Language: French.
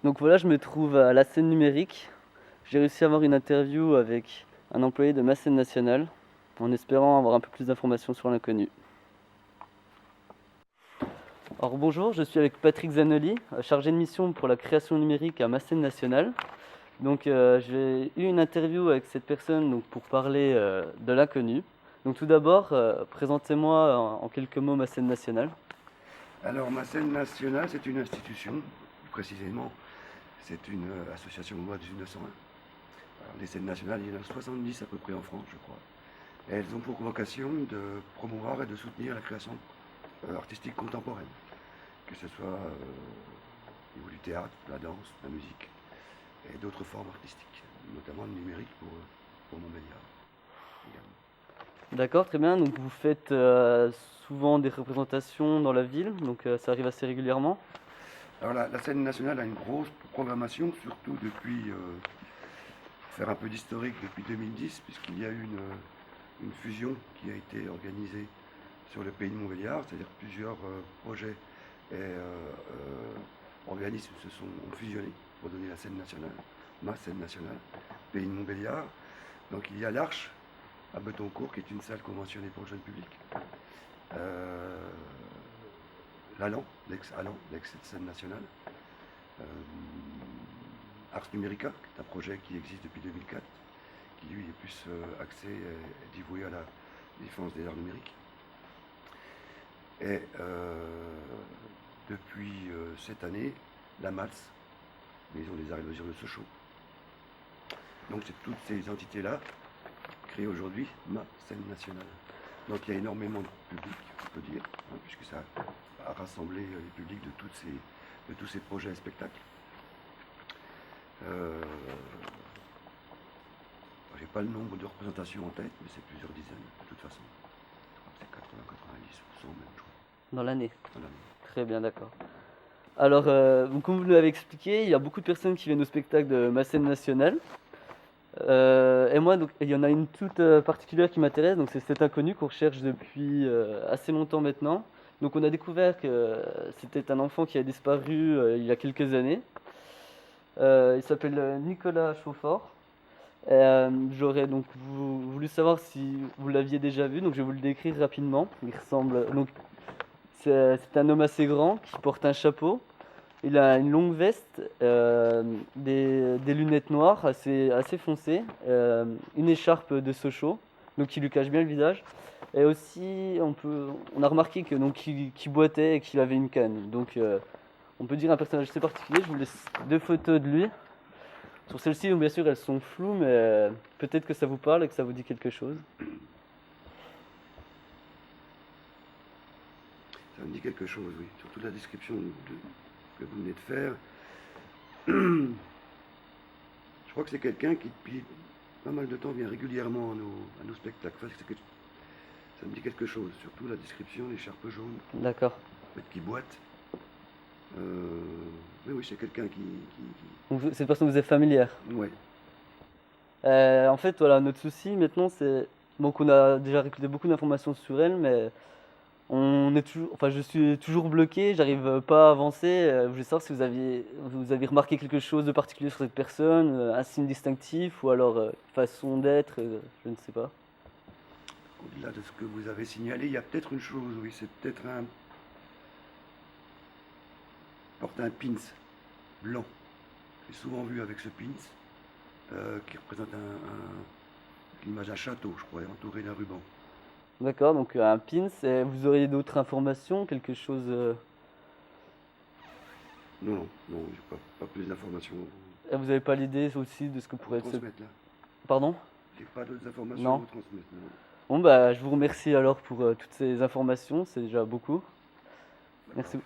Donc voilà, je me trouve à la scène numérique. J'ai réussi à avoir une interview avec un employé de ma scène nationale, en espérant avoir un peu plus d'informations sur l'inconnu. Alors bonjour, je suis avec Patrick Zanoli, chargé de mission pour la création numérique à ma scène nationale. Donc j'ai eu une interview avec cette personne donc, pour parler de l'inconnu. Donc tout d'abord, présentez-moi en quelques mots ma scène nationale. Alors, ma scène nationale, c'est une institution, plus précisément, c'est une association de loi de 1901. Alors, les scènes nationales, il y en a 70 à peu près en France, je crois. Et elles ont pour vocation de promouvoir et de soutenir la création artistique contemporaine, que ce soit au niveau du théâtre, la danse, la musique et d'autres formes artistiques, notamment le numérique pour Montbéliard également. D'accord, très bien. Donc vous faites souvent des représentations dans la ville, donc ça arrive assez régulièrement. Alors la scène nationale a une grosse programmation, surtout depuis, pour faire un peu d'historique, depuis 2010, puisqu'il y a eu une fusion qui a été organisée sur le pays de Montbéliard, c'est-à-dire que plusieurs projets et organismes ont fusionné pour donner la scène nationale, ma scène nationale, pays de Montbéliard. Donc il y a l'Arche à Betoncourt, qui est une salle conventionnée pour le jeune public. L'Allan, l'ex-Allan, l'ex-scène nationale. Ars Numérica, qui est un projet qui existe depuis 2004, qui lui est plus axé et dévoué à la défense des arts numériques. Et depuis cette année, la MALS, Maison des Arts et Loisirs de Sochaux. Donc c'est toutes ces entités-là créent aujourd'hui ma scène nationale. Donc il y a énormément de public, on peut dire, hein, puisque ça a rassemblé les publics de tous ces projets et spectacles. J'ai pas le nombre de représentations en tête, mais c'est plusieurs dizaines, de toute façon. Je crois que c'est 80-90% même, je crois, Dans l'année. dans l'année. Très bien, d'accord. Alors, donc, comme vous l'avez expliqué, il y a beaucoup de personnes qui viennent au spectacle de ma scène nationale. Et moi, donc, il y en a une toute particulière qui m'intéresse, donc c'est cet inconnu qu'on recherche depuis assez longtemps maintenant. Donc on a découvert que c'était un enfant qui a disparu il y a quelques années. Il s'appelle Nicolas Chauffort. J'aurais donc voulu savoir si vous l'aviez déjà vu, donc je vais vous le décrire rapidement. Il ressemble donc c'est un homme assez grand qui porte un chapeau. Il a une longue veste, des lunettes noires assez foncées, une écharpe de Sochaux, donc qui lui cache bien le visage. Et aussi, on a remarqué que donc qu'il boitait et qu'il avait une canne. Donc, on peut dire un personnage assez particulier. Je vous laisse deux photos de lui. Sur celles-ci, bien sûr, elles sont floues, mais peut-être que ça vous parle et que ça vous dit quelque chose. Ça me dit quelque chose, oui. Surtout la description que vous venez de faire. Je crois que c'est quelqu'un qui, depuis pas mal de temps, vient régulièrement à nos spectacles. Enfin, ça me dit quelque chose, surtout la description, l'écharpe jaune, D'accord. qui boite. Oui, c'est quelqu'un Donc, cette personne vous est familière. Ouais. En fait, voilà, notre souci maintenant, c'est donc on a déjà récolté beaucoup d'informations sur elle, mais enfin, je suis toujours bloqué, j'arrive pas à avancer. Je voulais savoir si vous aviez remarqué quelque chose de particulier sur cette personne, un signe distinctif ou alors façon d'être, je ne sais pas. Au-delà de ce que vous avez signalé, il y a peut-être une chose, oui, c'est peut-être porte un pins blanc. J'ai souvent vu avec ce pins qui représente l'image d'un château, je crois, entouré d'un ruban. D'accord, donc un pins. Et vous auriez d'autres informations, quelque chose. Non, j'ai pas plus d'informations Vous n'avez pas l'idée aussi de ce que à vous pourrait être ce. transmettre là. Pardon? J'ai pas d'autres informations à Non. vous transmettre. Non. Bon, bah, je vous remercie alors pour toutes ces informations, c'est déjà beaucoup. D'accord. Merci.